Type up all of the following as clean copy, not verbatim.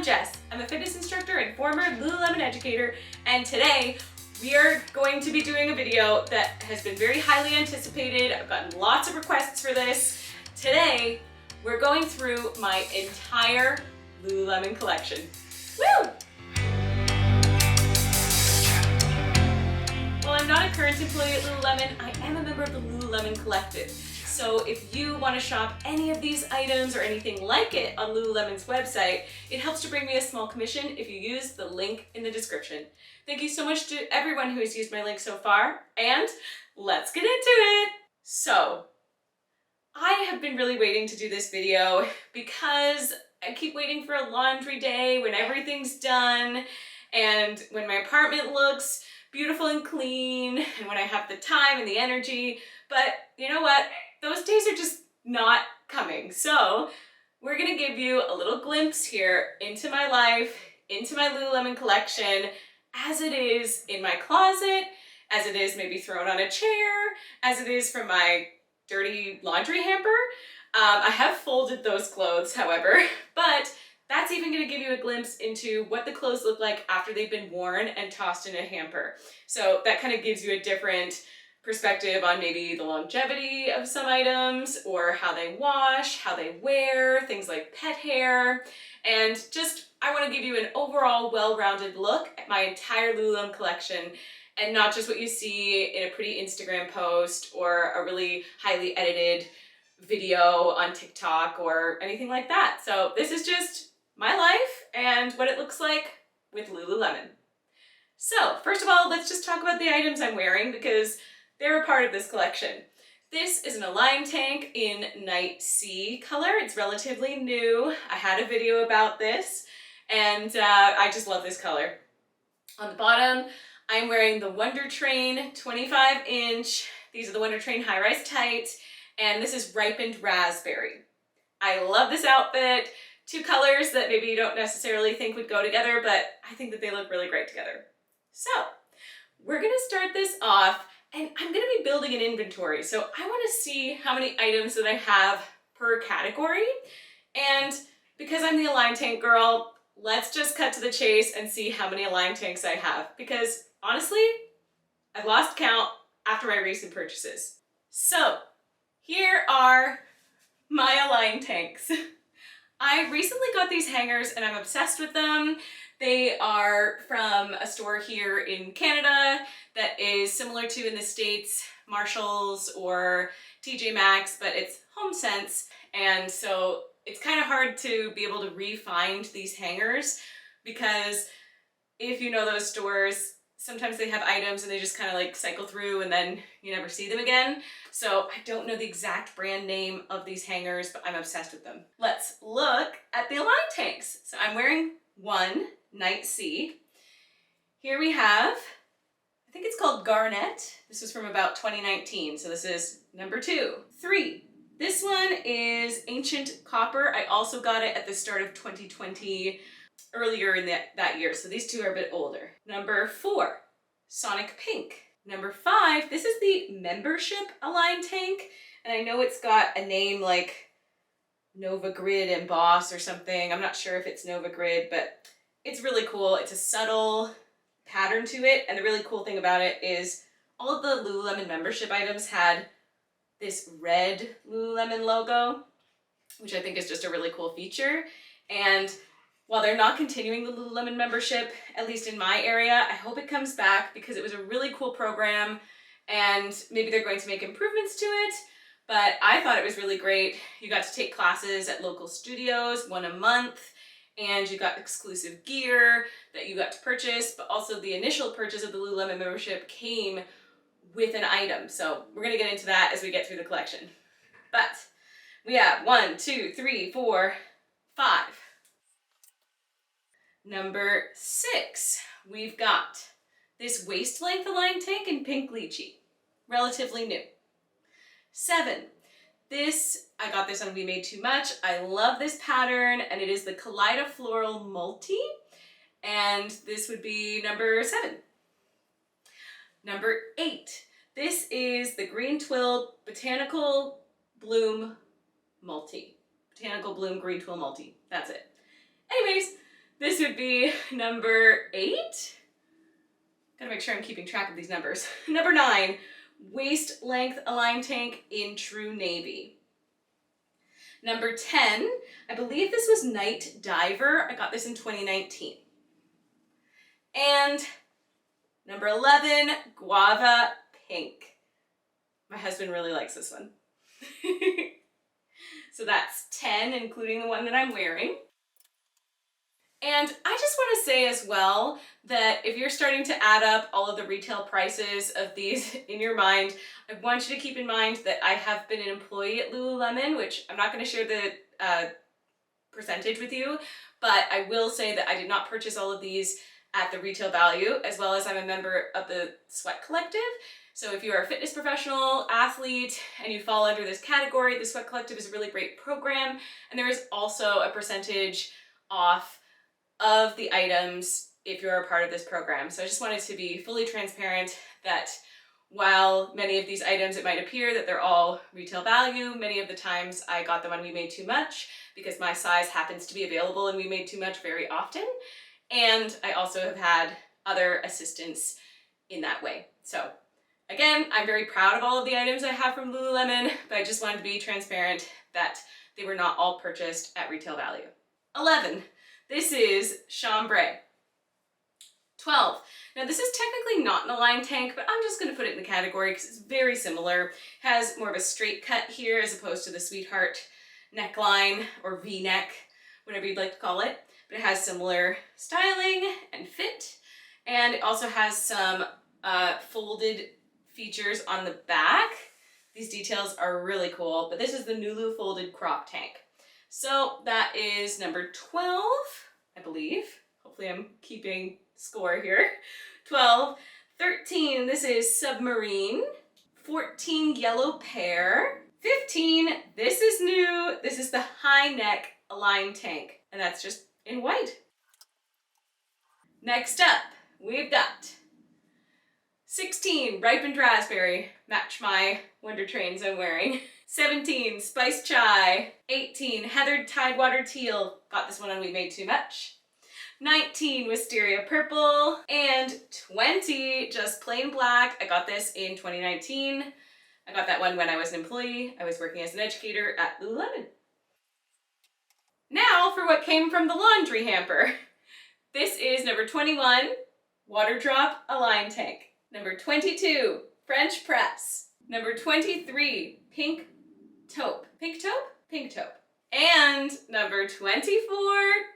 Jess. I'm a fitness instructor and former Lululemon educator, and today we are going to be doing a video that has been very highly anticipated. I've gotten lots of requests for this. Today, we're going through my entire Lululemon collection. Woo! While I'm not a current employee at Lululemon, I am a member of the Lululemon Collective. So if you want to shop any of these items or anything like it on Lululemon's website, it helps to bring me a small commission if you use the link in the description. Thank you so much to everyone who has used my link so far, and let's get into it. So, I have been really waiting to do this video because I keep waiting for a laundry day when everything's done and when my apartment looks beautiful and clean and when I have the time and the energy. But you know what? Those days are just not coming. So we're gonna give you a little glimpse here into my life, into my Lululemon collection, as it is in my closet, as it is maybe thrown on a chair, as it is from my dirty laundry hamper. I have folded those clothes, however, but that's even gonna give you a glimpse into what the clothes look like after they've been worn and tossed in a hamper. So that kind of gives you a different perspective on maybe the longevity of some items or how they wash, how they wear, things like pet hair, and just I want to give you an overall well-rounded look at my entire Lululemon collection and not just what you see in a pretty Instagram post or a really highly edited video on TikTok or anything like that. So this is just my life and what it looks like with Lululemon. So first of all, let's just talk about the items I'm wearing because they're a part of this collection. This is an Align tank in Night Sea color. It's relatively new. I had a video about this and I just love this color. On the bottom, I'm wearing the Wonder Train 25-inch. These are the Wonder Train high-rise tights, and this is Ripened Raspberry. I love this outfit. Two colors that maybe you don't necessarily think would go together, but I think that they look really great together. So, we're gonna start this off, and I'm gonna be building an inventory. So I wanna see how many items that I have per category. And because I'm the Align tank girl, let's just cut to the chase and see how many Align tanks I have. Because honestly, I've lost count after my recent purchases. So here are my Align tanks. I recently got these hangers and I'm obsessed with them. They are from a store here in Canada that is similar to in the States, Marshalls or TJ Maxx, but it's HomeSense. And so it's kind of hard to be able to re-find these hangers because if you know those stores, sometimes they have items and they just kind of like cycle through and then you never see them again. So I don't know the exact brand name of these hangers, but I'm obsessed with them. Let's look at the Align tanks. So I'm wearing one, Night Sea. Here we have, I think it's called Garnet. This was from about 2019, so this is number 2. 3. This one is Ancient Copper. I also got it at the start of 2020, earlier in that year, so these two are a bit older. Number 4, Sonic Pink. Number 5, this is the membership Align tank, and I know it's got a name like Nova Grid Emboss or something. I'm not sure if it's Nova Grid, but it's really cool. It's a subtle pattern to it, and the really cool thing about it is all of the Lululemon membership items had this red Lululemon logo, which I think is just a really cool feature. And while they're not continuing the Lululemon membership, at least in my area, I hope it comes back because it was a really cool program and maybe they're going to make improvements to it, but I thought it was really great. You got to take classes at local studios, one a month, and you got exclusive gear that you got to purchase, but also the initial purchase of the Lululemon membership came with an item. So we're gonna get into that as we get through the collection. But we have 1, 2, 3, 4, 5. Number 6, we've got this waist length Align tank in Pink Lychee, relatively new. 7, I got this on We Made Too Much. I love this pattern, and it is the Kaleido Floral Multi, and this would be number 7. Number 8, this is the Green Twill Botanical Bloom Multi. Botanical Bloom Green Twill Multi, that's it. Anyways, would be number 8. Gotta make sure I'm keeping track of these numbers. Number 9, waist length Align tank in true navy. Number 10, I believe this was Night Diver. I got this in 2019. And number 11, Guava Pink. My husband really likes this one. So that's 10, including the one that I'm wearing. And I just want to say as well that if you're starting to add up all of the retail prices of these in your mind, I want you to keep in mind that I have been an employee at Lululemon, which I'm not going to share the percentage with you, but I will say that I did not purchase all of these at the retail value, as well as I'm a member of the Sweat Collective. So if you are a fitness professional, athlete, and you fall under this category, the Sweat Collective is a really great program, and there is also a percentage off of the items if you're a part of this program. So I just wanted to be fully transparent that while many of these items, it might appear that they're all retail value, many of the times I got them on We Made Too Much because my size happens to be available in We Made Too Much very often. And I also have had other assistance in that way. So again, I'm very proud of all of the items I have from Lululemon, but I just wanted to be transparent that they were not all purchased at retail value. 11. This is chambray. 12. Now this is technically not an Align tank, but I'm just going to put it in the category because it's very similar. Has more of a straight cut here as opposed to the sweetheart neckline or V-neck, whatever you'd like to call it. But it has similar styling and fit. And it also has some folded features on the back. These details are really cool, but this is the Nulu folded crop tank. So that is number 12, I believe. Hopefully I'm keeping score here. 12. 13, this is submarine. 14, yellow pear. 15, this is new. This is the high neck Align tank, and that's just in white. Next up, we've got 16, ripened raspberry. Match my Wonder Trains I'm wearing. 17, spiced chai. 18, heathered tidewater teal. Got this one on We Made Too Much. 19, wisteria purple. And 20, just plain black. I got this in 2019. I got that one when I was an employee. I was working as an educator at Lululemon. Now for what came from the laundry hamper. This is number 21, water drop Align tank. Number 22, French press. Number 23, pink taupe. Pink taupe? Pink taupe. And number 24,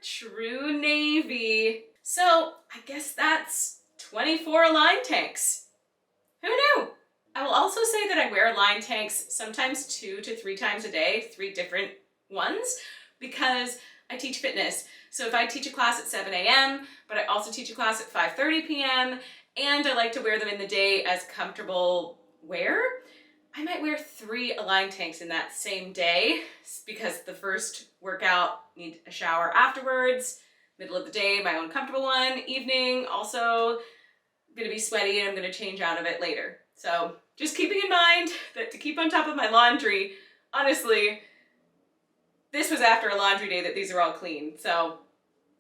true navy. So I guess that's 24 Align tanks. Who knew? I will also say that I wear Align tanks sometimes 2 to 3 times a day, 3 different ones, because I teach fitness. So if I teach a class at 7 a.m., but I also teach a class at 5:30 p.m., and I like to wear them in the day as comfortable wear, I might wear 3 Align tanks in that same day because the first workout, need a shower afterwards, middle of the day, my own comfortable one, evening, also gonna be sweaty and I'm gonna change out of it later. So just keeping in mind that to keep on top of my laundry, honestly, this was after a laundry day that these are all clean. So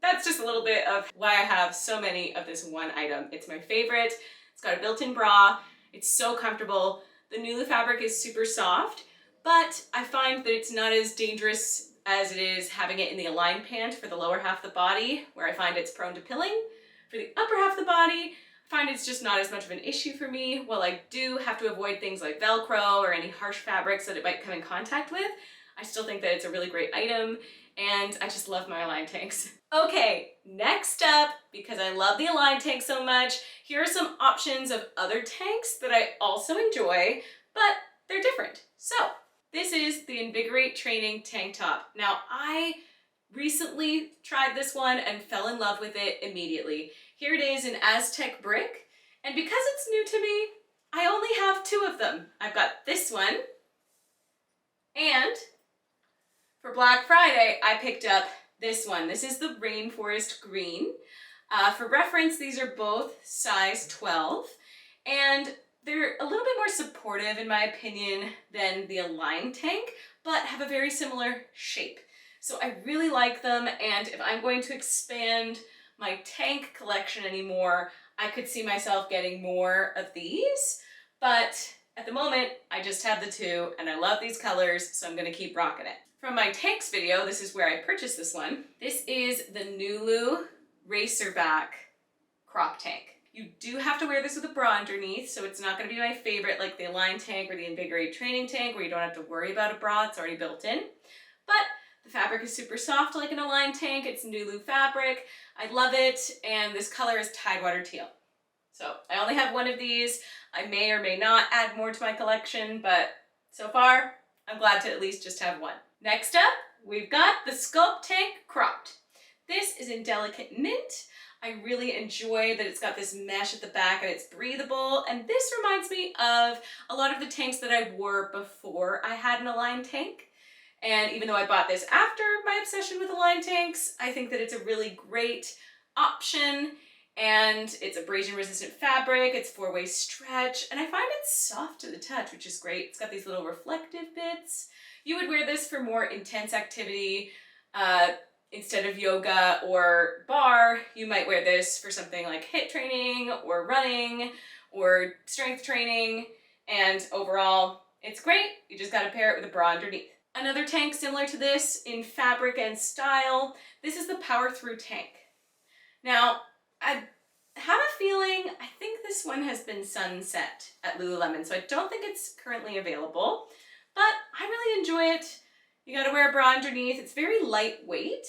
that's just a little bit of why I have so many of this one item. It's my favorite. It's got a built-in bra. It's so comfortable. The Nulu fabric is super soft, but I find that it's not as dangerous as it is having it in the Align pant for the lower half of the body, where I find it's prone to pilling. For the upper half of the body, I find it's just not as much of an issue for me. While I do have to avoid things like Velcro or any harsh fabrics that it might come in contact with, I still think that it's a really great item, and I just love my Align tanks. Okay, next up, because I love the Align tank so much, here are some options of other tanks that I also enjoy, but they're different. So, this is the Invigorate Training tank top. Now, I recently tried this one and fell in love with it immediately. Here it is in Aztec brick, and because it's new to me, I only have 2 of them. I've got this one, and for Black Friday, I picked up this one. This is the Rainforest Green. For reference, these are both size 12, and they're a little bit more supportive, in my opinion, than the Align tank, but have a very similar shape. So I really like them, and if I'm going to expand my tank collection anymore, I could see myself getting more of these, but at the moment, I just have the two and I love these colors, so I'm gonna keep rocking it. From my tanks video, this is where I purchased this one. This is the Nulu Racerback crop tank. You do have to wear this with a bra underneath, so it's not gonna be my favorite like the Align tank or the Invigorate training tank where you don't have to worry about a bra, it's already built in. But the fabric is super soft like an Align tank, it's Nulu fabric. I love it, and this color is Tidewater Teal. So I only have one of these. I may or may not add more to my collection, but so far, I'm glad to at least just have one. Next up, we've got the Sculpt Tank Cropped. This is in Delicate Mint. I really enjoy that it's got this mesh at the back and it's breathable, and this reminds me of a lot of the tanks that I wore before I had an Align tank. And even though I bought this after my obsession with Align tanks, I think that it's a really great option, and it's abrasion resistant fabric, it's 4-way stretch, and I find it soft to the touch, which is great. It's got these little reflective bits. You would wear this for more intense activity. Instead of yoga or bar, you might wear this for something like HIIT training or running or strength training, and overall, it's great. You just gotta pair it with a bra underneath. Another tank similar to this in fabric and style, this is the Power Through tank. Now, I have a feeling, I think this one has been sunset at Lululemon, so I don't think it's currently available, but I really enjoy it. You gotta wear a bra underneath. It's very lightweight,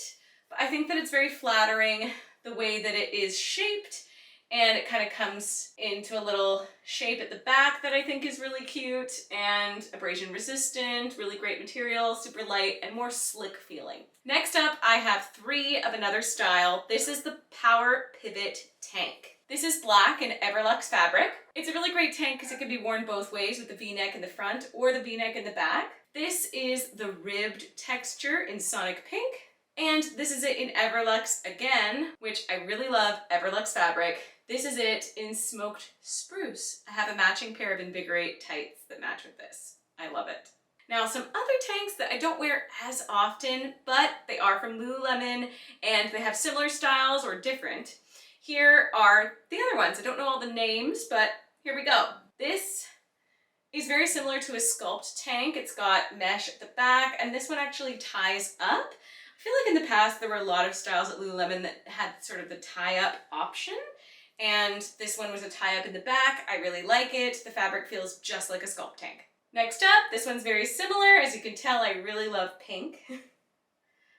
but I think that it's very flattering the way that it is shaped, and it kind of comes into a little shape at the back that I think is really cute and abrasion resistant, really great material, super light and more slick feeling. Next up, I have 3 of another style. This is the Power Pivot tank. This is black in Everlux fabric. It's a really great tank because it can be worn both ways with the V-neck in the front or the V-neck in the back. This is the ribbed texture in Sonic Pink. And this is it in Everlux again, which I really love Everlux fabric. This is it in Smoked Spruce. I have a matching pair of Invigorate tights that match with this. I love it. Now, some other tanks that I don't wear as often, but they are from Lululemon and they have similar styles or different. Here are the other ones. I don't know all the names, but here we go. This is very similar to a Sculpt tank. It's got mesh at the back, and this one actually ties up. I feel like in the past there were a lot of styles at Lululemon that had sort of the tie-up option, and this one was a tie-up in the back. I really like it. The fabric feels just like a Sculpt tank. Next up, this one's very similar. As you can tell, I really love pink.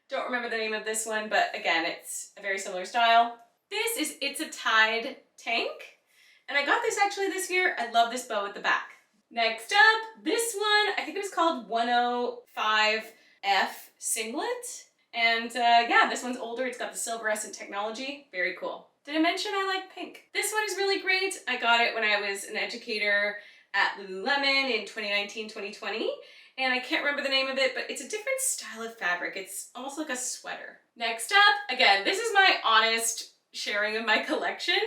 Don't remember the name of this one, but again, it's a very similar style. It's a tied tank, and I got this actually this year. I love this bow at the back. Next up, this one, I think it was called 105F Singlet. And yeah, this one's older. It's got the silverescent technology. Very cool. Did I mention I like pink? This one is really great. I got it when I was an educator at Lululemon in 2019-2020. And I can't remember the name of it, but it's a different style of fabric. It's almost like a sweater. Next up, again, this is my honest sharing of my collection.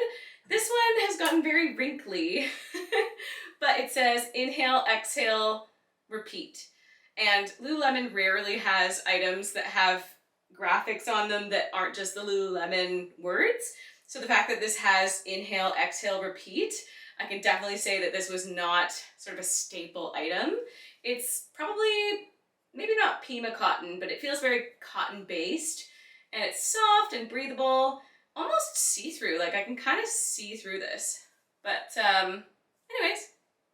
This one has gotten very wrinkly, but it says inhale, exhale, repeat. And Lululemon rarely has items that have graphics on them that aren't just the Lululemon words. So the fact that this has inhale, exhale, repeat, I can definitely say that this was not sort of a staple item. It's probably, maybe not Pima cotton, but it feels very cotton based, and it's soft and breathable, almost see-through. Like I can kind of see through this. But anyways,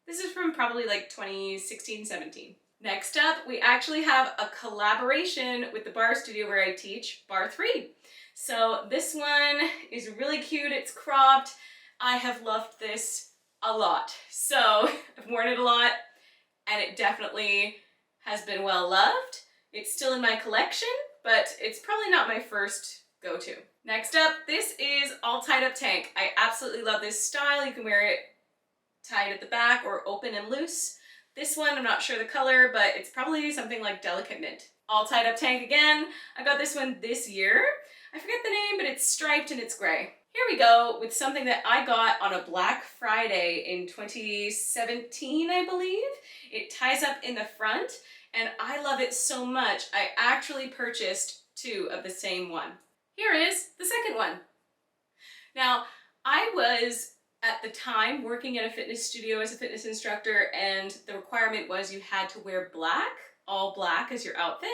this is from probably like 2016-17. Next up, we actually have a collaboration with the barre studio where I teach, Barre 3. So this one is really cute. It's cropped. I have loved this a lot. So I've worn it a lot, and it definitely has been well loved. It's still in my collection, but it's probably not my first go-to. Next up, this is all tied up tank. I absolutely love this style. You can wear it tied at the back or open and loose. This one, I'm not sure the color, but it's probably something like Delicate Mint. All tied up tank again. I got this one this year. I forget the name, but it's striped and it's gray. Here we go with something that I got on a Black Friday in 2017, I believe. It ties up in the front, and I love it so much. I actually purchased 2 of the same one. Here is the second one. Now, I was at the time working at a fitness studio as a fitness instructor, and the requirement was you had to wear black, all black as your outfit.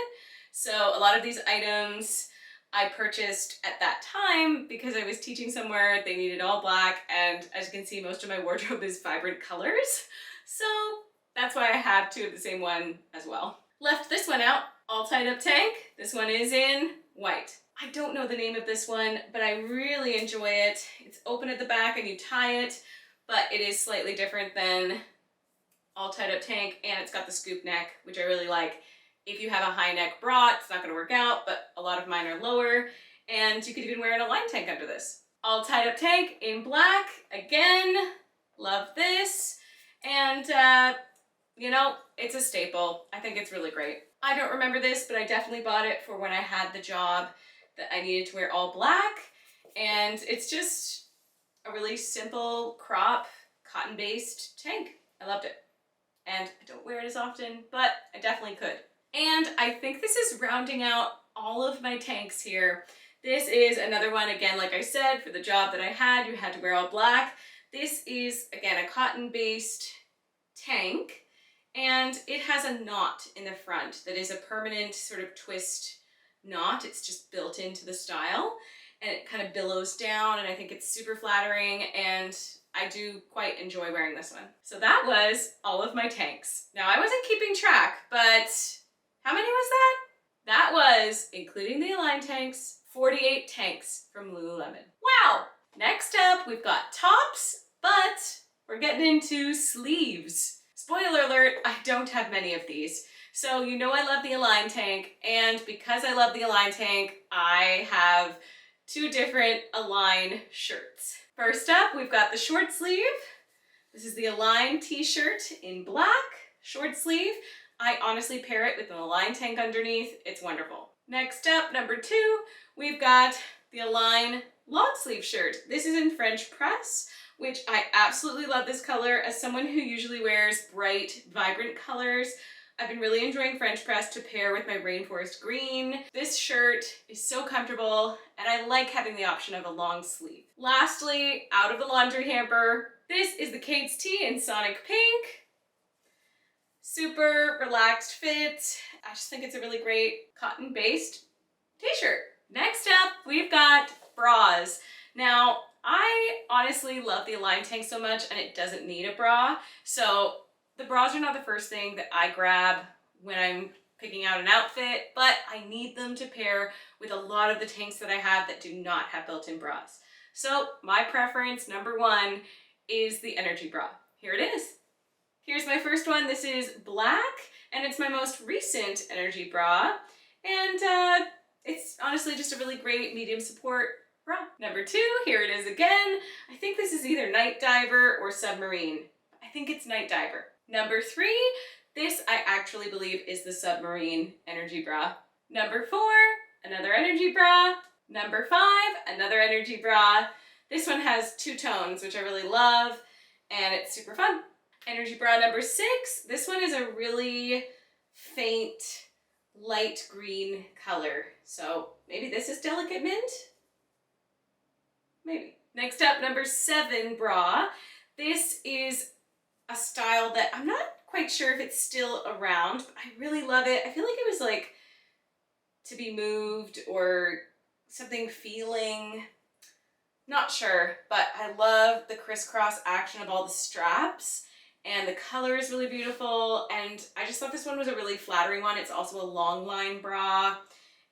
So a lot of these items I purchased at that time because I was teaching somewhere they needed all black, and as you can see, most of my wardrobe is vibrant colors. So that's why I have two of the same one as well. Left this one out, all tied up tank. This one is in white. I don't know the name of this one, but I really enjoy it. It's open at the back and you tie it, but it is slightly different than all tied up tank, and it's got the scoop neck, which I really like. If you have a high neck bra, it's not gonna work out, but a lot of mine are lower, and you could even wear an align tank under this. All tied up tank in black, again, love this, and you know, it's a staple. I think it's really great. I don't remember this, but I definitely bought it for when I had the job that I needed to wear all black, and it's just a really simple crop, cotton-based tank. I loved it. And I don't wear it as often, but I definitely could. And I think this is rounding out all of my tanks here. This is another one, again, like I said, for the job that I had, you had to wear all black. This is, again, a cotton-based tank, and it has a knot in the front that is a permanent sort of twist knot. It's just built into the style, and it kind of billows down, and I think it's super flattering, and I do quite enjoy wearing this one. So that was all of my tanks. Now, I wasn't keeping track, but how many was that? That was, including the Align tanks, 48 tanks from Lululemon. Wow! Next up, we've got tops, but we're getting into sleeves. Spoiler alert, I don't have many of these. So you know I love the Align tank, and because I love the Align tank, I have two different Align shirts. First up, we've got the short sleeve. This is the Align t-shirt in black, short sleeve. I honestly pair it with an Align tank underneath. It's wonderful. Next up, number two, we've got the Align long sleeve shirt. This is in French press, which I absolutely love this color. As someone who usually wears bright, vibrant colors, I've been really enjoying French press to pair with my rainforest green. This shirt is so comfortable, and I like having the option of a long sleeve. Lastly, out of the laundry hamper, this is the Kate's Tee in Sonic Pink. Super relaxed fit. I just think it's a really great cotton-based t-shirt. Next up, we've got bras. Now, I honestly love the Align tank so much, and it doesn't need a bra, so the bras are not the first thing that I grab when I'm picking out an outfit, but I need them to pair with a lot of the tanks that I have that do not have built-in bras. So my preference, number one, is the energy bra. Here it is. Here's my first one. This is black, and it's my most recent energy bra, and it's honestly just a really great medium support bra. Number two, here it is again. I think this is either night diver or submarine. I think it's night diver. Number three, this I actually believe is the submarine energy bra. Number four, another energy bra. Number five, another energy bra. This one has two tones, which I really love, and it's super fun. Energy bra number six, this one is a really faint, light green color. So maybe this is delicate mint? Maybe. Next up, number seven bra. This is a style that I'm not quite sure if it's still around, but I really love it. I feel like it was like to be moved or something feeling, not sure, but I love the crisscross action of all the straps, and the color is really beautiful, and I just thought this one was a really flattering one. It's also a long line bra,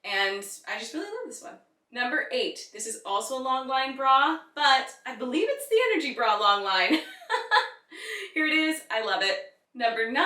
and I just really love this one. Number eight, this is also a long line bra, but I believe it's the energy bra long line. Here it is, I love it. Number nine,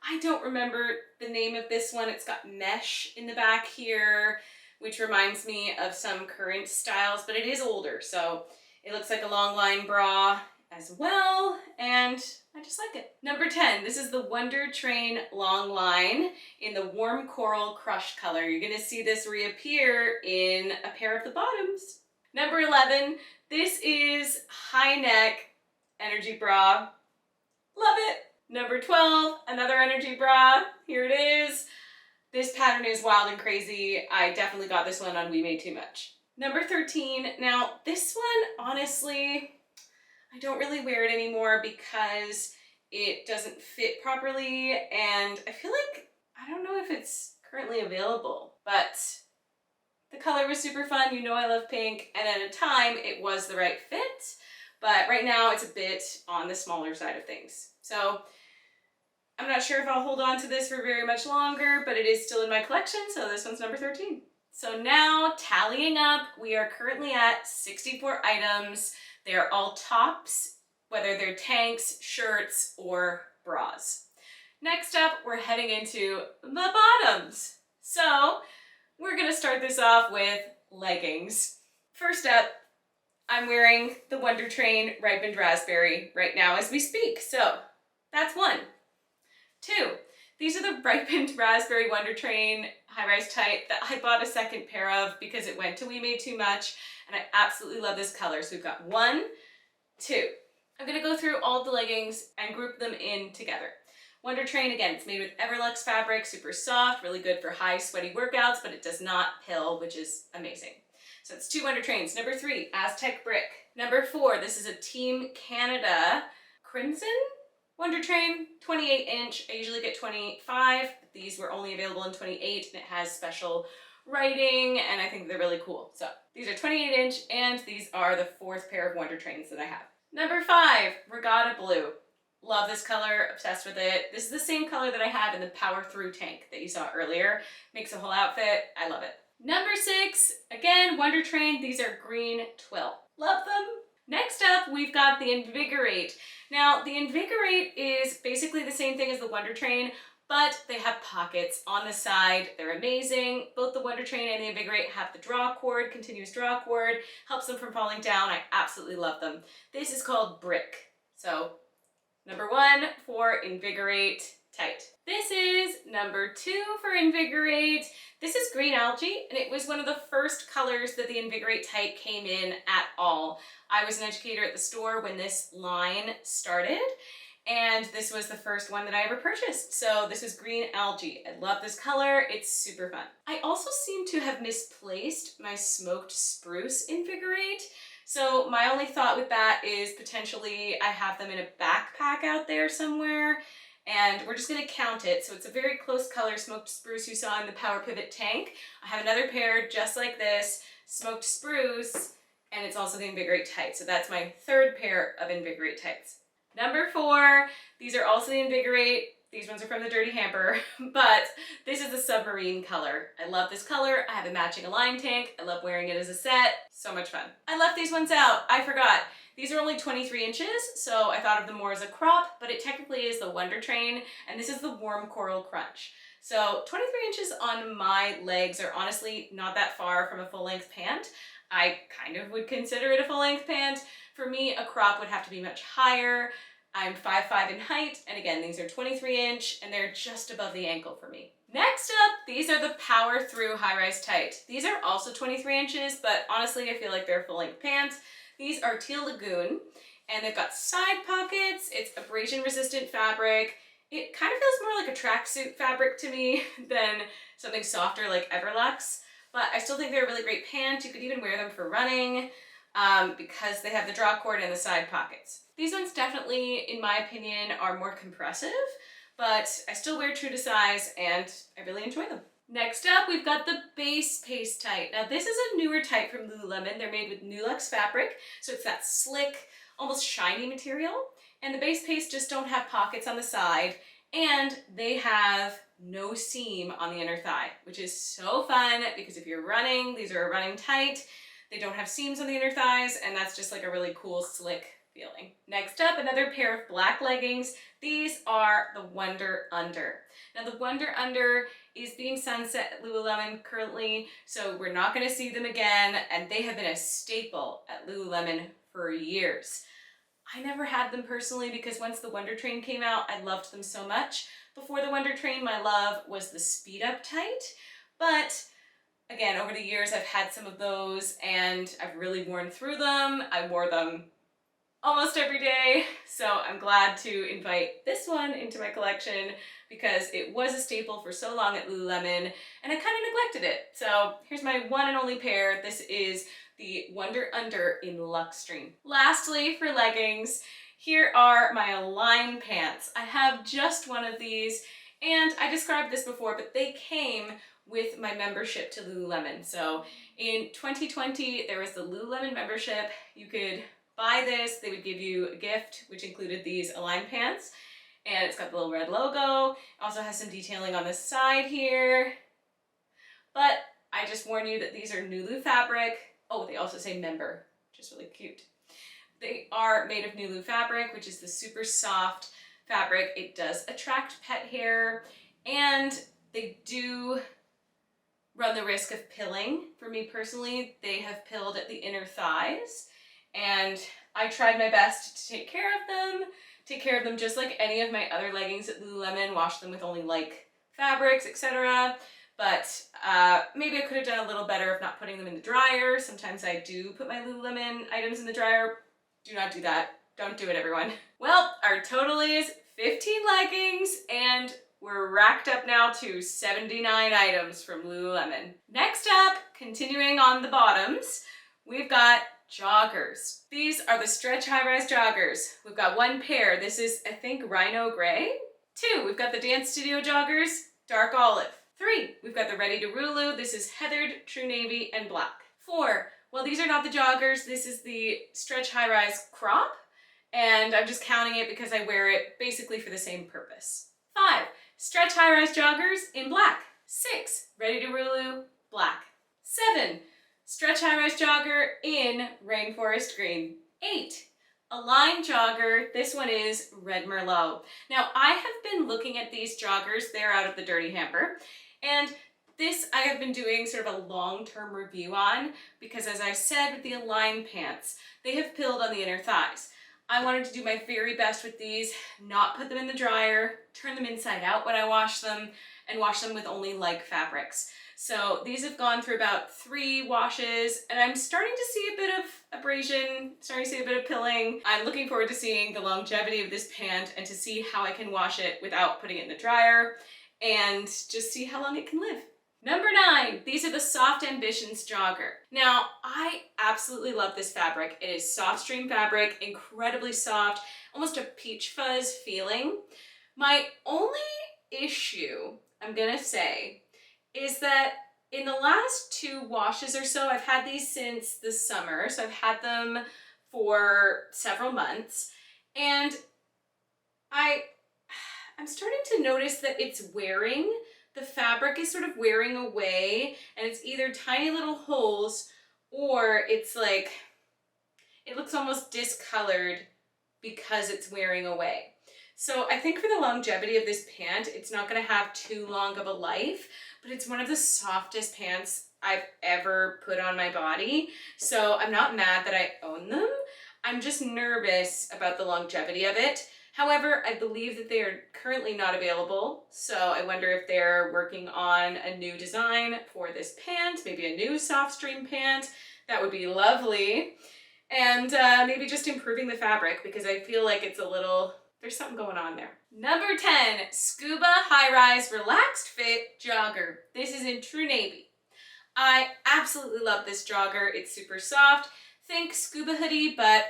I don't remember the name of this one. It's got mesh in the back here, which reminds me of some current styles, but it is older, so it looks like a long line bra as well, and I just like it. Number 10, this is the Wonder Train long line in the warm coral crush color. You're gonna see this reappear in a pair of the bottoms. Number 11, this is high neck energy bra. Love it. Number 12, another energy bra. Here it is. This pattern is wild and crazy. I definitely got this one on We Made Too Much. Number 13. Now this one, honestly, I don't really wear it anymore because it doesn't fit properly, and I feel like, I don't know if it's currently available, but the color was super fun. You know I love pink, and at a time it was the right fit, but right now it's a bit on the smaller side of things. So I'm not sure if I'll hold on to this for very much longer, but it is still in my collection, so this one's number 13. So now, tallying up, we are currently at 64 items. They're all tops, whether they're tanks, shirts, or bras. Next up, we're heading into the bottoms. So we're gonna start this off with leggings. First up, I'm wearing the Wonder Train Ripened Raspberry right now as we speak. So that's one. Two, these are the Ripened Raspberry Wonder Train high-rise tight that I bought a second pair of because it went to We Made Too Much, and I absolutely love this color. So we've got 1, 2. I'm gonna go through all the leggings and group them in together. Wonder Train, again, it's made with Everlux fabric, super soft, really good for high sweaty workouts, but it does not pill, which is amazing. So it's 2 Wonder Trains. Number 3, Aztec Brick. Number 4, this is a Team Canada Crimson Wonder Train, 28-inch. I usually get 25, but these were only available in 28, and it has special writing, and I think they're really cool. So these are 28-inch, and these are the 4th pair of Wonder Trains that I have. Number 5, Regatta Blue. Love this color, obsessed with it. This is the same color that I have in the Power Through tank that you saw earlier. Makes a whole outfit, I love it. Number 6, again, Wonder Train. These are green twill. Love them. Next up, we've got the Invigorate. Now, the Invigorate is basically the same thing as the Wonder Train, but they have pockets on the side. They're amazing. Both the Wonder Train and the Invigorate have the draw cord, continuous draw cord, helps them from falling down. I absolutely love them. This is called Brick. So, number 1 for Invigorate tight. This is number 2 for Invigorate. This is green algae, and it was one of the first colors that the Invigorate tight came in at all. I was an educator at the store when this line started, and this was the first one that I ever purchased. So this is green algae. I love this color. It's super fun. I also seem to have misplaced my smoked spruce Invigorate. So my only thought with that is potentially I have them in a backpack out there somewhere, and we're just gonna count it. So it's a very close color smoked spruce you saw in the Power Pivot tank. I have another pair just like this, smoked spruce, and it's also the Invigorate tight. So that's my 3rd pair of Invigorate tights. Number 4, these are also the Invigorate. These ones are from the Dirty Hamper, but this is the submarine color. I love this color. I have a matching Align tank. I love wearing it as a set. So much fun. I left these ones out. I forgot. These are only 23 inches, so I thought of them more as a crop, but it technically is the Wonder Train, and this is the Warm Coral Crunch. So 23 inches on my legs are honestly not that far from a full-length pant. I kind of would consider it a full-length pant. For me, a crop would have to be much higher. I'm 5'5" in height, and again, these are 23-inch, and they're just above the ankle for me. Next up, these are the Power Through high-rise tight. These are also 23 inches, but honestly, I feel like they're full-length pants. These are Teal Lagoon, and they've got side pockets. It's abrasion-resistant fabric. It kind of feels more like a tracksuit fabric to me than something softer like Everlux, but I still think they're a really great pant. You could even wear them for running because they have the draw cord and the side pockets. These ones definitely, in my opinion, are more compressive, but I still wear true to size and I really enjoy them. Next up, we've got the Base Paste tight. Now this is a newer type from Lululemon. They're made with Nulux fabric, so it's that slick, almost shiny material. And the Base Paste just don't have pockets on the side, and they have no seam on the inner thigh, which is so fun because if you're running, these are a running tight. They don't have seams on the inner thighs, and that's just like a really cool, slick feeling. Next up, another pair of black leggings. These are the Wonder Under. Now the Wonder Under is being sunset at Lululemon currently, so we're not going to see them again, and they have been a staple at Lululemon for years. I never had them personally because once the Wonder Train came out, I loved them so much. Before the Wonder Train, my love was the Speed Up tight, but again, over the years, I've had some of those and I've really worn through them. I wore them almost every day. So I'm glad to invite this one into my collection because it was a staple for so long at Lululemon and I kind of neglected it. So here's my one and only pair. This is the Wonder Under in Luxtreme. Lastly, for leggings, here are my Align pants. I have just one of these, and I described this before, but they came with my membership to Lululemon. So in 2020, there was the Lululemon membership. You could buy this, they would give you a gift, which included these Align pants, and it's got the little red logo. It also has some detailing on the side here, but I just warn you that these are Nulu fabric. Oh, they also say member, which is really cute. They are made of Nulu fabric, which is the super soft fabric. It does attract pet hair, and they do run the risk of pilling. For me personally, they have pilled at the inner thighs, and I tried my best to take care of them just like any of my other leggings at Lululemon, wash them with only like fabrics, etc. But maybe I could have done a little better of not putting them in the dryer. Sometimes I do put my Lululemon items in the dryer. Do not do that. Don't do it, everyone. Well, our total is 15 leggings, and we're racked up now to 79 items from Lululemon. Next up, continuing on the bottoms, we've got joggers. These are the stretch high-rise joggers. We've got one pair. This is, I think, Rhino Gray. 2, we've got the Dance Studio joggers, dark olive. 3, we've got the Ready to Rulu. This is heathered, true navy, and black. 4, well, these are not the joggers. This is the stretch high-rise crop, and I'm just counting it because I wear it basically for the same purpose. 5, stretch high-rise joggers in black. 6, Ready to Rulu, black. 7, stretch high-rise jogger in rainforest green. 8, Align jogger. This one is red merlot. Now, I have been looking at these joggers. They're out of the dirty hamper, and this I have been doing sort of a long-term review on because, as I said with the Align pants, they have pilled on the inner thighs. I wanted to do my very best with these, not put them in the dryer, turn them inside out when I wash them, and wash them with only like fabrics. So these have gone through about 3 washes, and I'm starting to see a bit of abrasion, starting to see a bit of pilling. I'm looking forward to seeing the longevity of this pant and to see how I can wash it without putting it in the dryer and just see how long it can live. Number 9, these are the Soft Ambitions jogger. Now, I absolutely love this fabric. It is soft stream fabric, incredibly soft, almost a peach fuzz feeling. My only issue, I'm gonna say, is that in the last 2 washes or so, I've had these since the summer, so I've had them for several months, and I'm starting to notice that it's wearing. The fabric is sort of wearing away, and it's either tiny little holes or it's like, it looks almost discolored because it's wearing away. So I think for the longevity of this pant, it's not gonna have too long of a life, but it's one of the softest pants I've ever put on my body. So I'm not mad that I own them. I'm just nervous about the longevity of it. However, I believe that they are currently not available, so I wonder if they're working on a new design for this pant, maybe a new soft stream pant. That would be lovely. And maybe just improving the fabric, because I feel like it's a little, there's something going on there. Number 10, Scuba High-Rise Relaxed Fit Jogger. This is in true navy. I absolutely love this jogger. It's super soft. Think scuba hoodie, but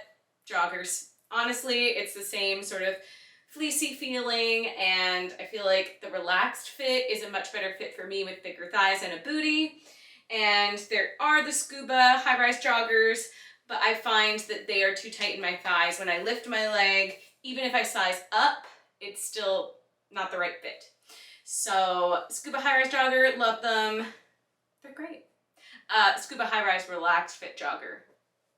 joggers. Honestly, it's the same sort of fleecy feeling, and I feel like the relaxed fit is a much better fit for me with bigger thighs and a booty. And there are the Scuba high-rise joggers, but I find that they are too tight in my thighs. When I lift my leg, even if I size up, it's still not the right fit. So Scuba high-rise jogger, love them. They're great. Scuba high-rise relaxed fit jogger,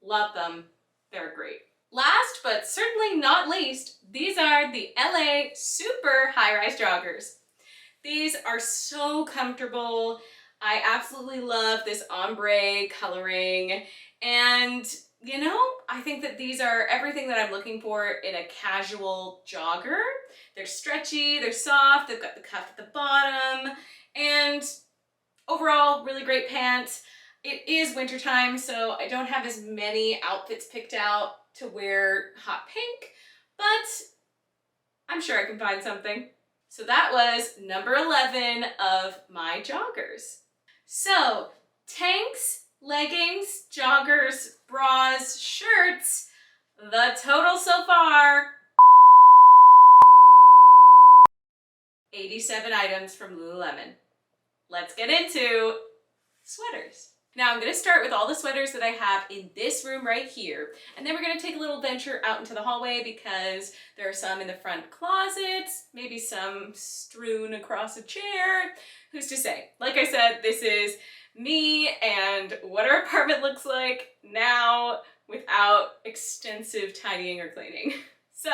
love them. They're great. Last but certainly not least, these are the LA Super High-Rise Joggers. These are so comfortable. I absolutely love this ombre coloring, and you know, I think that these are everything that I'm looking for in a casual jogger. They're stretchy, they're soft, they've got the cuff at the bottom, and overall, really great pants. It is wintertime, so I don't have as many outfits picked out to wear hot pink, but I'm sure I can find something. So that was number 11 of my joggers. So tanks, leggings, joggers, bras, shirts, the total so far, 87 items from Lululemon. Let's get into sweaters. Now I'm going to start with all the sweaters that I have in this room right here, and then we're going to take a little venture out into the hallway because there are some in the front closets, maybe some strewn across a chair. Who's to say? Like I said, this is me and what our apartment looks like now without extensive tidying or cleaning. So,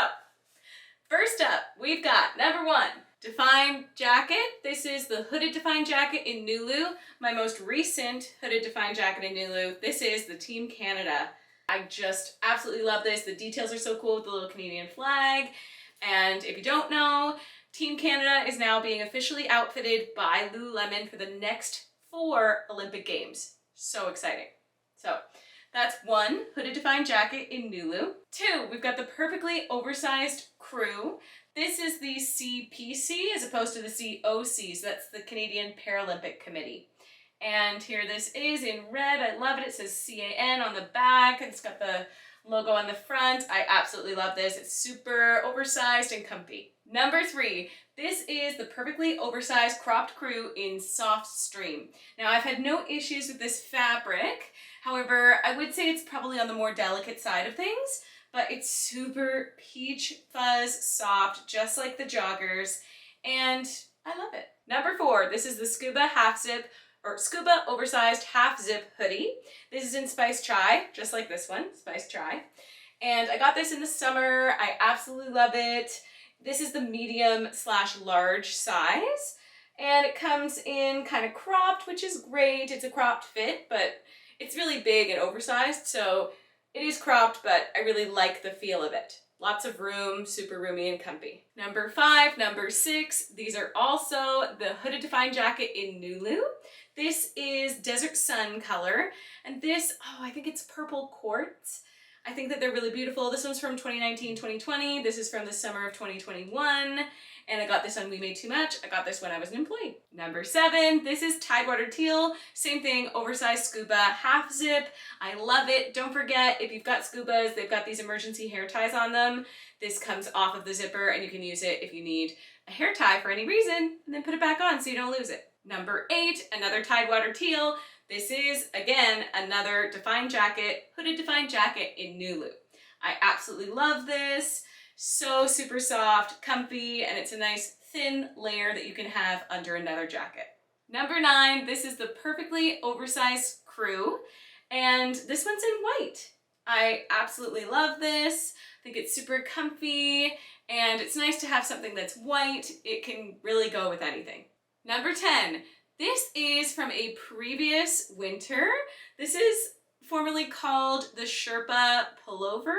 first up, we've got number 1. Define jacket. This is the hooded Define jacket in Nulu. My most recent hooded Define jacket in Nulu. This is the Team Canada. I just absolutely love this. The details are so cool with the little Canadian flag. And if you don't know, Team Canada is now being officially outfitted by Lululemon for the next 4 Olympic Games. So exciting. So that's 1 hooded Define jacket in Nulu. 2, we've got the perfectly oversized crew. This is the CPC as opposed to the COC, so that's the Canadian Paralympic Committee. And here this is in red. I love it. It says CAN on the back. It's got the logo on the front. I absolutely love this. It's super oversized and comfy. Number 3, this is the perfectly oversized cropped crew in soft stream. Now I've had no issues with this fabric. However, I would say it's probably on the more delicate side of things, but it's super peach fuzz soft, just like the joggers, and I love it. Number 4, this is the Scuba half zip, or Scuba oversized half zip hoodie. This is in Spice Chai, just like this one, Spice Chai. And I got this in the summer. I absolutely love it. This is the medium/large size, and it comes in kind of cropped, which is great. It's a cropped fit, but it's really big and oversized, so it is cropped, but I really like the feel of it. Lots of room, super roomy and comfy. Number 5, number 6, these are also the hooded Define jacket in Nulu. This is Desert Sun color, and this, I think it's purple quartz. I think that they're really beautiful. This one's from 2019-2020. This is from the summer of 2021. And I got this on We Made Too Much. I got this when I was an employee. Number 7, this is Tidewater Teal. Same thing, oversized scuba half zip. I love it. Don't forget, if you've got scubas, they've got these emergency hair ties on them. This comes off of the zipper and you can use it if you need a hair tie for any reason, and then put it back on so you don't lose it. Number 8, another Tidewater Teal. This is, again, another Define jacket, hooded Define jacket in Nulu. I absolutely love this. So super soft, comfy, and it's a nice thin layer that you can have under another jacket. Number 9, this is the perfectly oversized crew, and this one's in white. I absolutely love this. I think it's super comfy, and it's nice to have something that's white. It can really go with anything. Number 10, this is from a previous winter. This is formerly called the Sherpa pullover.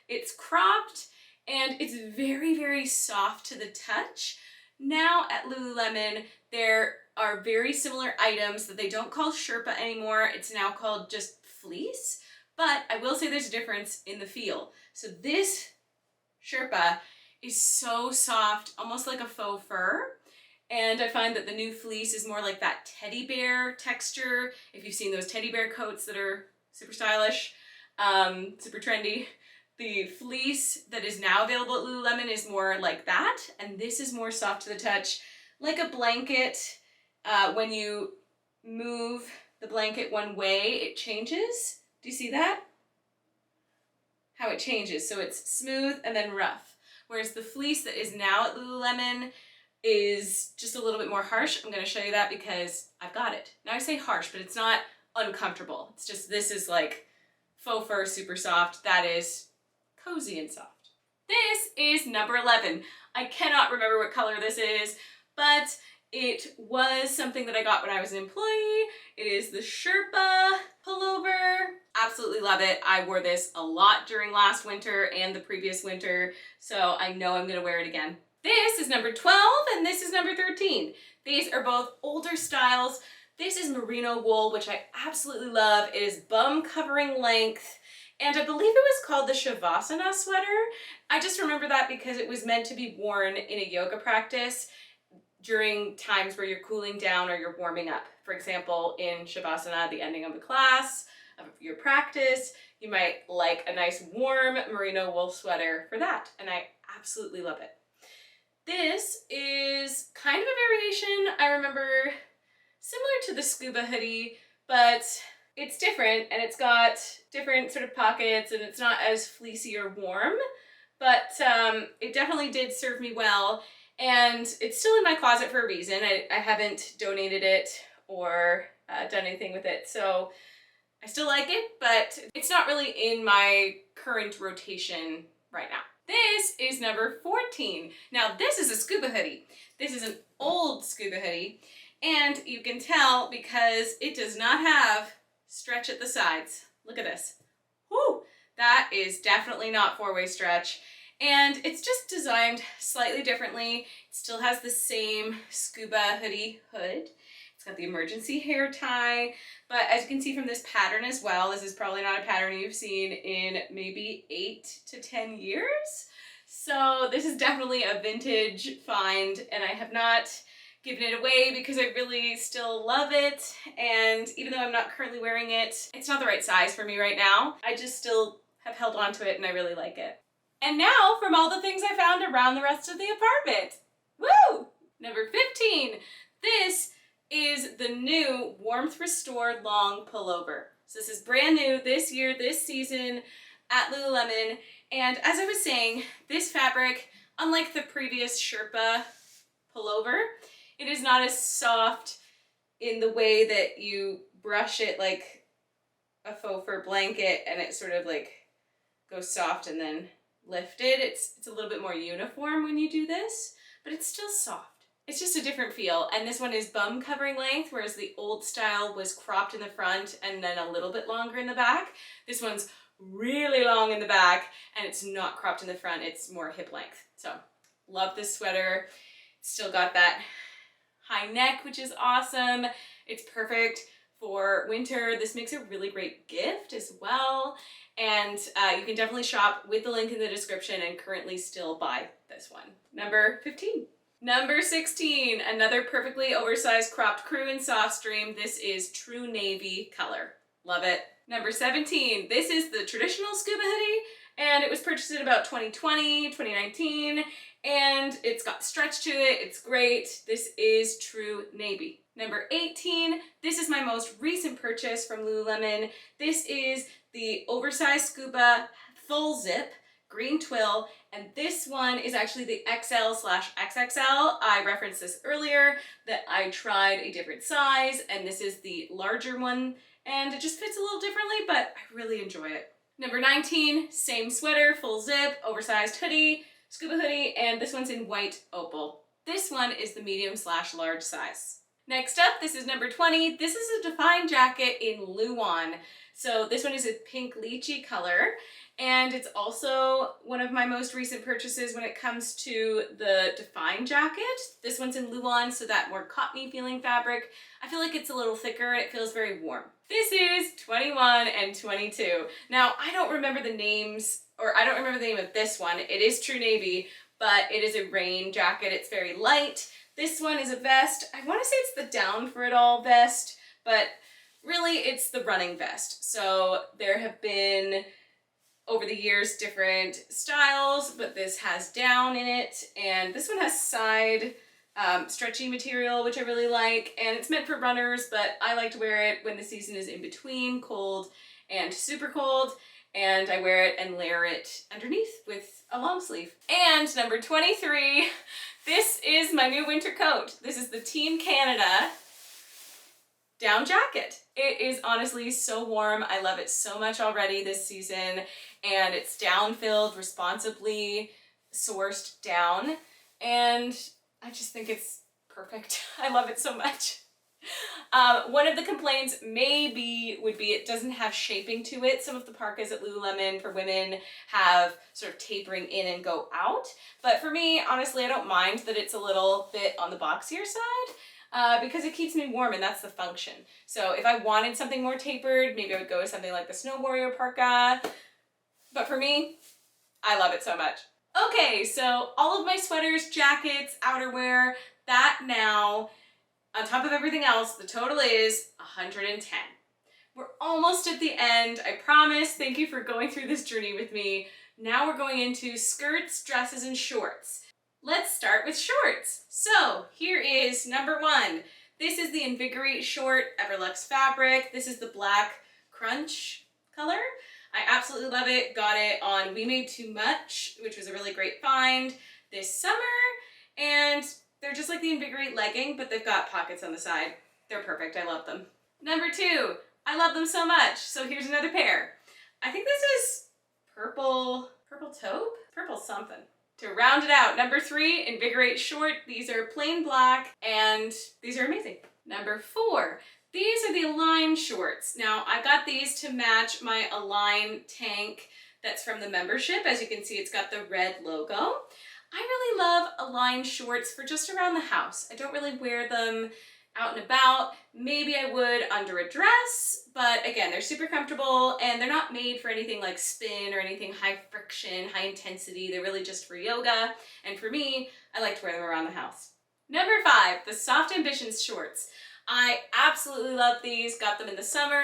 It's cropped, and it's very, very soft to the touch. Now at Lululemon, there are very similar items that they don't call Sherpa anymore. It's now called just fleece, but I will say there's a difference in the feel. So this Sherpa is so soft, almost like a faux fur. And I find that the new fleece is more like that teddy bear texture. If you've seen those teddy bear coats that are super stylish, super trendy. The fleece that is now available at Lululemon is more like that, and this is more soft to the touch, like a blanket. When you move the blanket one way, it changes. Do you see that? How it changes. So it's smooth and then rough. Whereas the fleece that is now at Lululemon is just a little bit more harsh. I'm going to show you that because I've got it. Now I say harsh, but it's not uncomfortable. It's just this is like faux fur, super soft. That is cozy and soft. This is number 11. I cannot remember what color this is, but it was something that I got when I was an employee. It is the Sherpa pullover. Absolutely love it. I wore this a lot during last winter and the previous winter, so I know I'm gonna wear it again. This is number 12 and this is number 13. These are both older styles. This is merino wool, which I absolutely love. It is bum covering length, And I believe it was called the Shavasana sweater. I just remember that because it was meant to be worn in a yoga practice during times where you're cooling down or you're warming up. For example, in Shavasana, the ending of a class, of your practice, you might like a nice warm merino wool sweater for that. And I absolutely love it. This is kind of a variation. I remember similar to the scuba hoodie, but it's different and it's got different sort of pockets and it's not as fleecy or warm, but it definitely did serve me well. And it's still in my closet for a reason. I haven't donated it or done anything with it. So I still like it, but it's not really in my current rotation right now. This is number 14. Now this is a scuba hoodie. This is an old scuba hoodie, and you can tell because it does not have stretch at the sides. Look at this. Whoo! That is definitely not four-way stretch. And it's just designed slightly differently. It still has the same scuba hoodie hood. It's got the emergency hair tie, but as you can see from this pattern as well, this is probably not a pattern you've seen in maybe 8 to 10 years. So this is definitely a vintage find, and I have not given it away because I really still love it. And even though I'm not currently wearing it, it's not the right size for me right now. I just still have held on to it and I really like it. And now from all the things I found around the rest of the apartment. Woo! Number 15. This is the new Warmth Restore long pullover. So this is brand new this year, this season at Lululemon. And as I was saying, this fabric, unlike the previous Sherpa pullover, it is not as soft in the way that you brush it like a faux fur blanket and it sort of like goes soft and then lifted. It's a little bit more uniform when you do this, but it's still soft. It's just a different feel. And this one is bum covering length, whereas the old style was cropped in the front and then a little bit longer in the back. This one's really long in the back and it's not cropped in the front. It's more hip length. So love this sweater. It's still got that high neck, which is awesome. It's perfect for winter. This makes a really great gift as well. And you can definitely shop with the link in the description and currently still buy this one. Number 15. Number 16, another perfectly oversized cropped crew in soft stream. This is true navy color. Love it. Number 17, this is the traditional scuba hoodie, and it was purchased in about 2020, 2019, and it's got stretch to it. It's great. This is true navy. Number 18, this is my most recent purchase from Lululemon. This is the oversized scuba full zip green twill, and this one is actually the XL/XXL. I referenced this earlier that I tried a different size, and this is the larger one, and it just fits a little differently, but I really enjoy it. Number 19, same sweater, full zip, oversized hoodie, scuba hoodie, and this one's in white opal. This one is the medium/large size. Next up, this is number 20. This is a defined jacket in Luan. So this one is a pink lychee color, and it's also one of my most recent purchases when it comes to the defined jacket. This one's in Luan, so that more cottony feeling fabric. I feel like it's a little thicker and it feels very warm. This is 21 and 22. Now, I don't remember the names, or I don't remember the name of this one. It is true navy, but it is a rain jacket. It's very light. This one is a vest. I want to say it's the Down for It All vest, but really it's the running vest. So there have been, over the years, different styles, but this has down in it, and this one has side stretchy material, which I really like, and it's meant for runners, but I like to wear it when the season is in between cold and super cold, and I wear it and layer it underneath with a long sleeve. And number 23, this is my new winter coat. This is the Team Canada down jacket. It is honestly so warm. I love it so much already this season, and it's down filled, responsibly sourced down, and I just think it's perfect. I love it so much. One of the complaints would be it doesn't have shaping to it. Some of the parkas at Lululemon for women have sort of tapering in and go out, but for me, honestly, I don't mind that it's a little bit on the boxier side. Because it keeps me warm, and that's the function. So if I wanted something more tapered, maybe I would go with something like the Snow Warrior parka, But for me, I love it so much. Okay, so all of my sweaters, jackets, outerwear, that now, on top of everything else, the total is 110. We're almost at the end, I promise. Thank you for going through this journey with me. Now we're going into skirts, dresses, and shorts. Let's start with shorts. So here is number 1. This is the Invigorate short, Everlux fabric. This is the black crunch color. I absolutely love it. Got it on We Made Too Much, which was a really great find this summer. And they're just like the Invigorate legging, but they've got pockets on the side. They're perfect. I love them. Number 2, I love them so much. So here's another pair. I think this is purple taupe? Purple something. To round it out, number 3, Invigorate short. These are plain black and these are amazing. Number 4, these are the Align shorts. Now I got these to match my Align tank that's from the membership. As you can see, it's got the red logo. I really love Align shorts for just around the house. I don't really wear them out and about. Maybe I would under a dress, but again, they're super comfortable and they're not made for anything like spin or anything high friction, high intensity. They're really just for yoga. And for me, I like to wear them around the house. Number 5, the Soft Ambitions shorts. I absolutely love these, got them in the summer,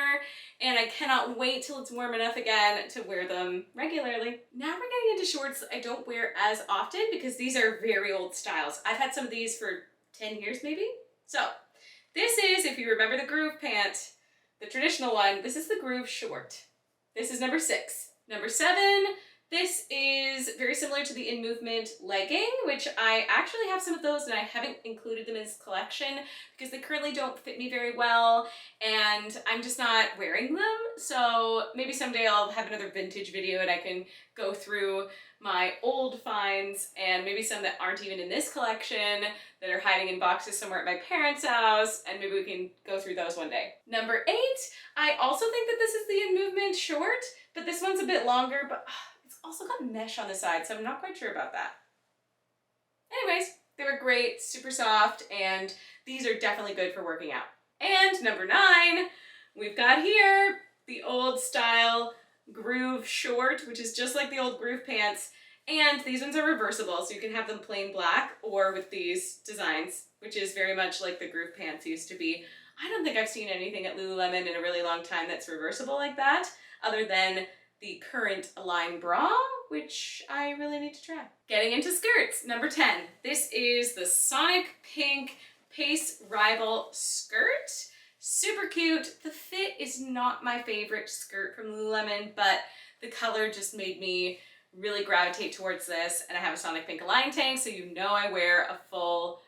and I cannot wait till it's warm enough again to wear them regularly. Now we're getting into shorts that I don't wear as often because these are very old styles. I've had some of these for 10 years maybe. So this is, if you remember the groove pant, the traditional one, this is the groove short. This is number 6. Number 7, this is very similar to the In Movement legging, which I actually have some of those and I haven't included them in this collection because they currently don't fit me very well and I'm just not wearing them. So maybe someday I'll have another vintage video and I can go through my old finds and maybe some that aren't even in this collection that are hiding in boxes somewhere at my parents' house, and maybe we can go through those one day. Number 8, I also think that this is the In Movement short, but this one's a bit longer, but it's also got mesh on the side, so I'm not quite sure about that. Anyways, they were great, super soft, and these are definitely good for working out. And number 9, we've got here the old style groove short, which is just like the old groove pants, and these ones are reversible, so you can have them plain black or with these designs, which is very much like the groove pants used to be. I don't think I've seen anything at Lululemon in a really long time that's reversible like that, other than the current Align bra, which I really need to try. Getting into skirts, number 10. This is the Sonic Pink Pace Rival skirt. Super cute. The fit is not my favorite skirt from Lululemon, but the color just made me really gravitate towards this. And I have a Sonic Pink Align tank, so you know I wear a full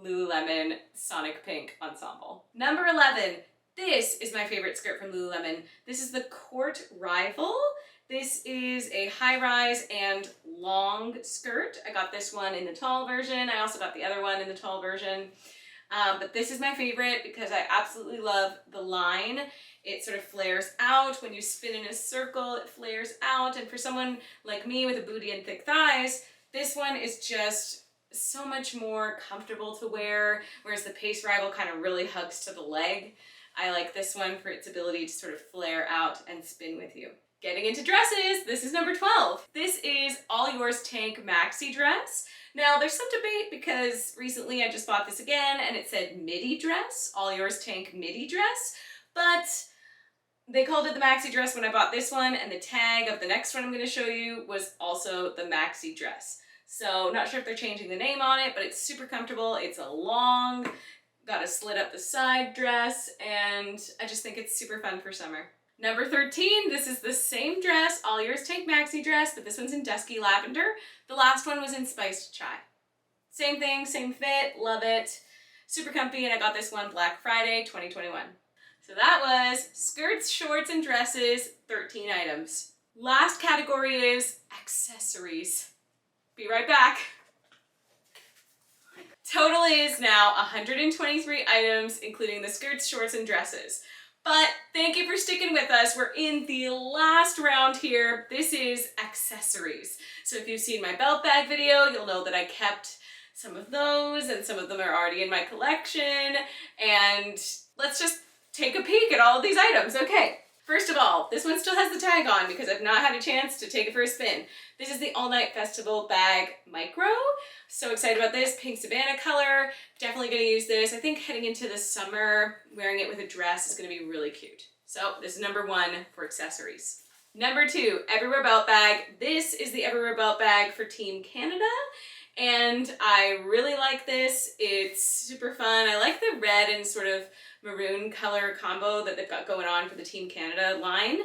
Lululemon Sonic Pink ensemble. Number 11. This is my favorite skirt from Lululemon. This is the Court Rival. This is a high-rise and long skirt. I got this one in the tall version. I also got the other one in the tall version. But this is my favorite because I absolutely love the line. It sort of flares out. When you spin in a circle, it flares out. And for someone like me with a booty and thick thighs, this one is just so much more comfortable to wear, whereas the Pace Rival kind of really hugs to the leg. I like this one for its ability to sort of flare out and spin with you. Getting into dresses, this is number 12. This is All Yours Tank Maxi Dress. Now there's some debate because recently I just bought this again and it said midi dress, All Yours Tank midi dress, but they called it the maxi dress when I bought this one, and the tag of the next one I'm going to show you was also the maxi dress. So not sure if they're changing the name on it, but it's super comfortable. It's a long, got a slit up the side dress, and I just think it's super fun for summer. Number 13, this is the same dress, All Yours Tank maxi dress, but this one's in dusky lavender. The last one was in spiced chai. Same thing, same fit, love it. Super comfy, and I got this one Black Friday 2021. So that was skirts, shorts, and dresses, 13 items. Last category is accessories. Be right back. Total is now 123 items, including the skirts, shorts, and dresses. But thank you for sticking with us. We're in the last round here. This is accessories. So if you've seen my belt bag video, you'll know that I kept some of those and some of them are already in my collection. And let's just take a peek at all of these items. Okay, First of all, this one still has the tag on because I've not had a chance to take it for a spin. This is the All Night Festival Bag Micro. So excited about this, pink Savannah color. Definitely gonna use this. I think heading into the summer, wearing it with a dress is gonna be really cute. So this is number 1 for accessories. Number 2, Everywhere Belt Bag. This is the Everywhere Belt Bag for Team Canada. And I really like this. It's super fun. I like the red and sort of maroon color combo that they've got going on for the Team Canada line.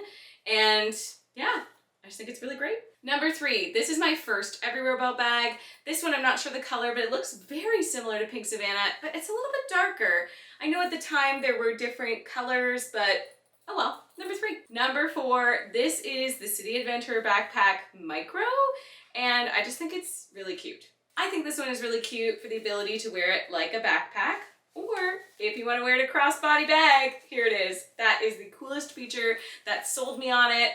And yeah, I just think it's really great. Number 3, this is my first Everywhere Belt bag. This one, I'm not sure the color, but it looks very similar to Pink Savannah, but it's a little bit darker. I know at the time there were different colors, but oh well. Number 3. Number 4, this is the City Adventure Backpack Micro, and I just think it's really cute. I think this one is really cute for the ability to wear it like a backpack, or if you want to wear it a crossbody bag, here it is. That is the coolest feature that sold me on it.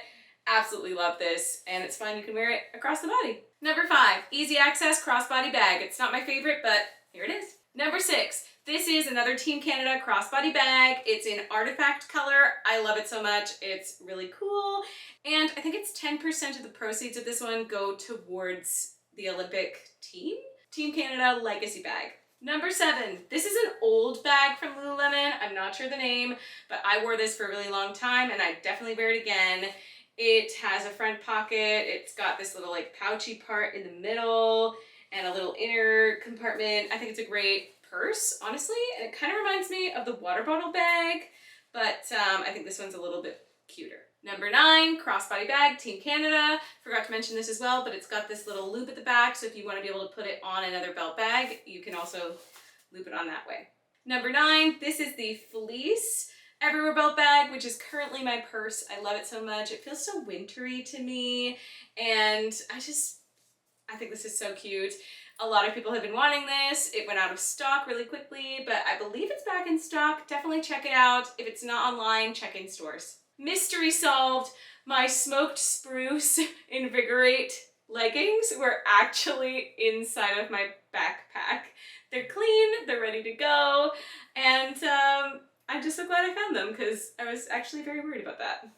Absolutely love this, and it's fun. You can wear it across the body. Number 5, easy access crossbody bag. It's not my favorite, but here it is. Number 6, this is another Team Canada crossbody bag. It's in artifact color. I love it so much. It's really cool, and I think it's 10% of the proceeds of this one go towards the Olympic team. Team Canada Legacy Bag. Number 7, this is an old bag from Lululemon. I'm not sure the name, but I wore this for a really long time and I definitely wear it again. It has a front pocket. It's got this little like pouchy part in the middle and a little inner compartment. I think it's a great purse, honestly, and it kind of reminds me of the water bottle bag, but I think this one's a little bit cuter. Number 9, crossbody bag, Team Canada. Forgot to mention this as well, but it's got this little loop at the back, so if you want to be able to put it on another belt bag, you can also loop it on that way. Number 9, this is the Fleece Everywhere Belt Bag, which is currently my purse. I love it so much. It feels so wintry to me, and I think this is so cute. A lot of people have been wanting this. It went out of stock really quickly, but I believe it's back in stock. Definitely check it out. If it's not online, check in stores. Mystery solved. My smoked spruce Invigorate leggings were actually inside of my backpack. They're clean, they're ready to go, and I'm just so glad I found them because I was actually very worried about that.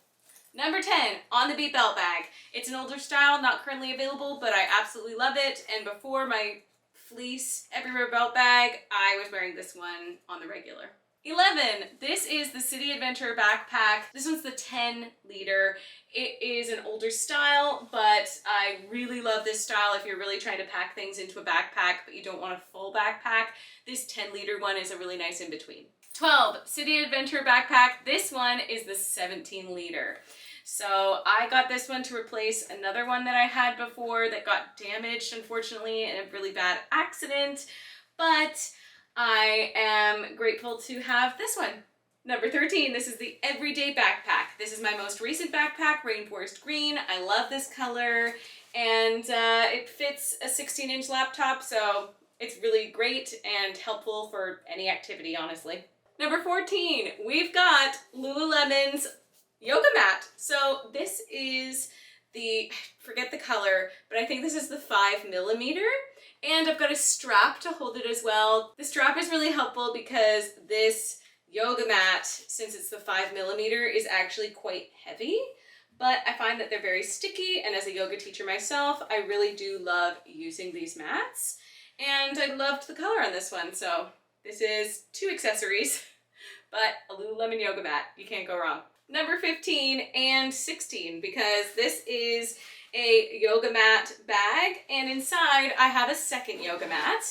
Number 10, On the Beat Belt Bag. It's an older style, not currently available, but I absolutely love it. And before my Fleece Everywhere Belt Bag, I was wearing this one on the regular. 11, this is the City Adventure Backpack. This one's the 10 liter. It is an older style, but I really love this style if you're really trying to pack things into a backpack, but you don't want a full backpack. This 10 liter one is a really nice in between. 12, City Adventure Backpack. This one is the 17 liter. So I got this one to replace another one that I had before that got damaged, unfortunately, in a really bad accident, but I am grateful to have this one. Number 13, this is the Everyday Backpack. This is my most recent backpack, Rainforest Green. I love this color, and it fits a 16-inch laptop, so it's really great and helpful for any activity, honestly. Number 14, we've got Lululemon's yoga mat. So this is I forget the color, but I think this is the 5mm, and I've got a strap to hold it as well. The strap is really helpful because this yoga mat, since it's the 5mm, is actually quite heavy, but I find that they're very sticky, and as a yoga teacher myself, I really do love using these mats, and I loved the color on this one, so this is 2 accessories, but a Lululemon yoga mat, you can't go wrong. Number 15 and 16, because this is a yoga mat bag, and inside I have a second yoga mat.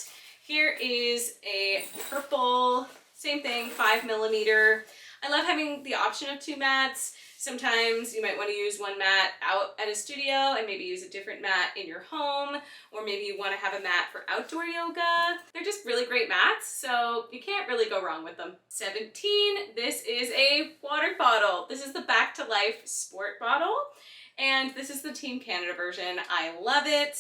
Here is a purple, same thing, 5mm. I love having the option of 2 mats. Sometimes you might want to use one mat out at a studio and maybe use a different mat in your home, or maybe you want to have a mat for outdoor yoga. They're just really great mats, so you can't really go wrong with them. 17, this is a water bottle. This is the Back to Life Sport bottle, and this is the Team Canada version. I love it,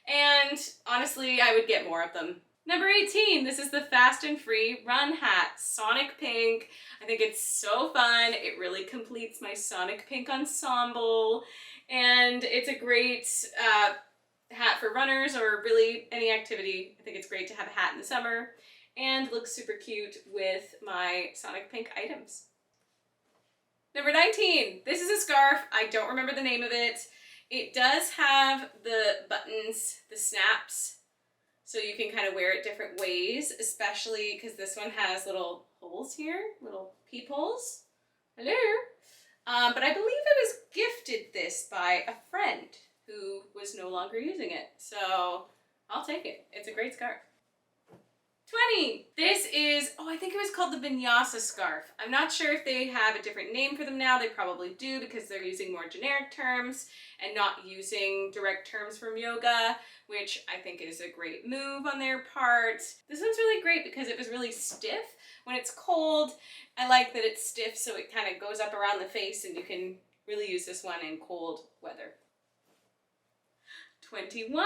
and honestly, I would get more of them. Number 18, this is the Fast and Free Run Hat, Sonic Pink. I think it's so fun. It really completes my Sonic Pink ensemble, and it's a great hat for runners or really any activity. I think it's great to have a hat in the summer and looks super cute with my Sonic Pink items. Number 19, this is a scarf. I don't remember the name of it. It does have the buttons, the snaps, so you can kind of wear it different ways, especially because this one has little holes here, little peepholes. Hello. But I believe I was gifted this by a friend who was no longer using it, so I'll take it. It's a great scarf. 20. This is, I think it was called the vinyasa scarf. I'm not sure if they have a different name for them now. They probably do because they're using more generic terms and not using direct terms from yoga, which I think is a great move on their part. This one's really great because it was really stiff. When it's cold, I like that it's stiff so it kind of goes up around the face and you can really use this one in cold weather. 21.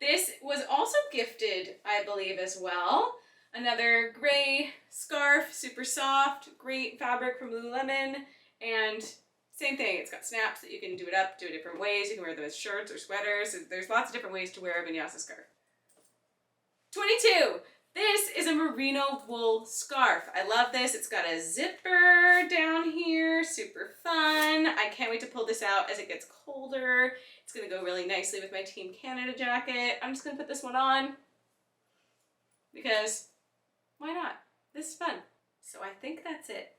This was also gifted, I believe, as well. Another gray scarf, super soft, great fabric from Lululemon, and same thing, it's got snaps that you can do it up, do it different ways. You can wear them as shirts or sweaters. There's lots of different ways to wear a vinyasa scarf. 22. This is a merino wool scarf. I love this. It's got a zipper down here, super fun. I can't wait to pull this out as it gets colder. It's gonna go really nicely with my Team Canada jacket. I'm just gonna put this one on because why not? This is fun. So I think that's it.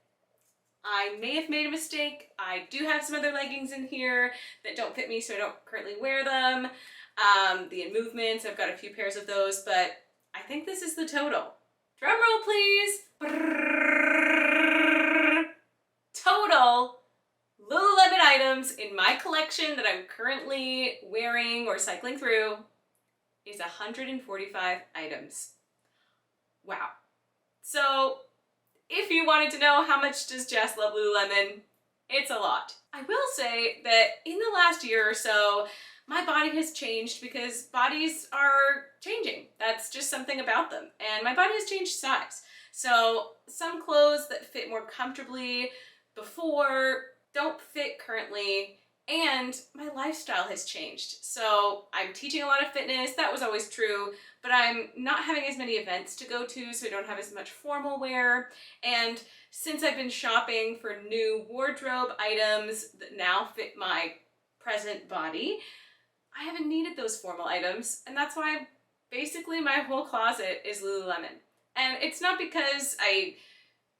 I may have made a mistake. I do have some other leggings in here that don't fit me, so I don't currently wear them. The In Movements, I've got a few pairs of those, but I think this is the total. Drum roll, please. Total Lululemon items in my collection that I'm currently wearing or cycling through is 145 items. Wow. So if you wanted to know how much does Jess love Lululemon, it's a lot. I will say that in the last year or so, my body has changed because bodies are changing. That's just something about them. And my body has changed size. So some clothes that fit more comfortably before don't fit currently, and my lifestyle has changed. So I'm teaching a lot of fitness, that was always true, but I'm not having as many events to go to, so I don't have as much formal wear. And since I've been shopping for new wardrobe items that now fit my present body, I haven't needed those formal items, and that's why basically my whole closet is Lululemon. And it's not because I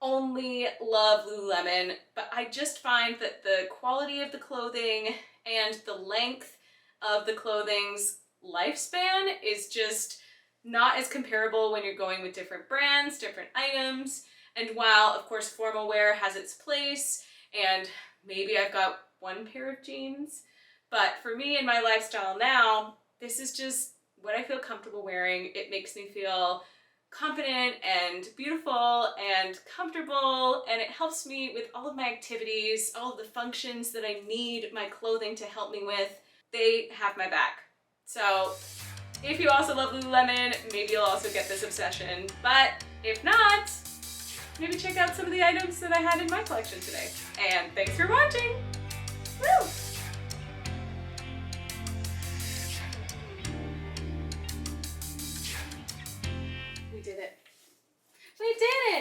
only love Lululemon, but I just find that the quality of the clothing and the length of the clothing's lifespan is just not as comparable when you're going with different brands, different items. And while, of course, formal wear has its place, and maybe I've got one pair of jeans, but for me and my lifestyle now, this is just what I feel comfortable wearing. It makes me feel confident and beautiful and comfortable, and it helps me with all of my activities, all of the functions that I need my clothing to help me with. They have my back. So if you also love Lululemon, maybe you'll also get this obsession. But if not, maybe check out some of the items that I had in my collection today. And thanks for watching! Woo!